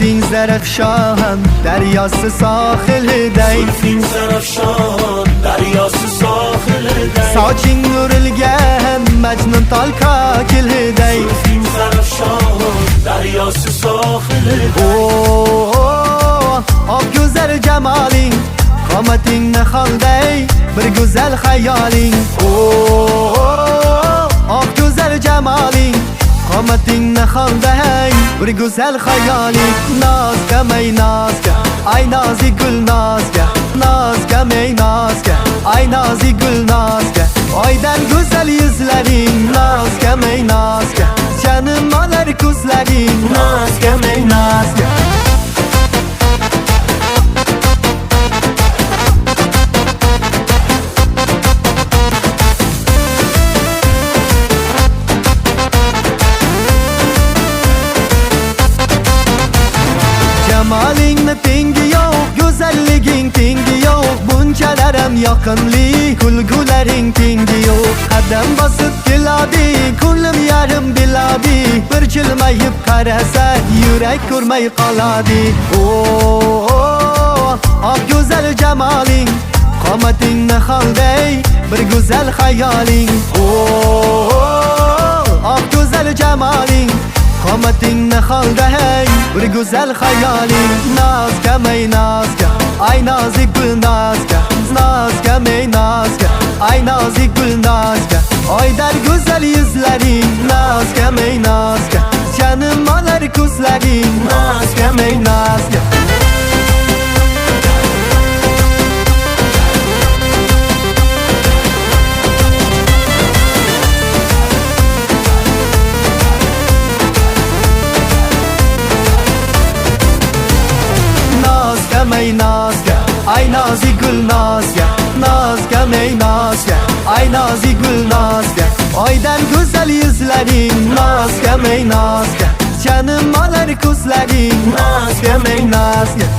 زلفین زرفشان دریاست ساحل دی زلفین زرفشان دریاست ساحل دی ساچین نورلگن مجنون تالکا کل دی زلفین زرفشان دریاست ساحل دی آب güzel cemalin قامتین نخالده bir güzel hayalin آب güzel cemalin قامتین نخالده bir güzel hayalin Nazgam ey nazgam ay nazik gül nazgam Nazgam ey nazgam ay nazik gül nazgam Aydan güzel yüzlerin Nazgam ey nazgam canım alır kuzlerin Nazgam ey nazgam Cemalin tengi yok, güzelliğin tengi yok Buncalarım yakınlı, kulgulerin tengi yok Kadem basıp gelabi, kullum yarım bilabi Bir çılmayıp karasa, yürek kurmayı kalabi Ah güzel cemalin, kamatin ne halde Bir güzel hayalin Ah güzel cemalin قامتین نخالده bir güzel hayalin Nazgam ey nazgam ay nazik gül nazgam Nazgam ey nazgam ay nazik gül nazgam Ay der güzel yüzlerin Nazgam ey nazgam canım alır kuzlerin Nazgam ey nazgam ey nazgam ay nazik gül nazgam Nazgam ey nazgam ay nazik gül nazgam Aydan güzel yüzlerin Nazgam ey nazgam canım alır kuzlerin Nazgam ey nazgam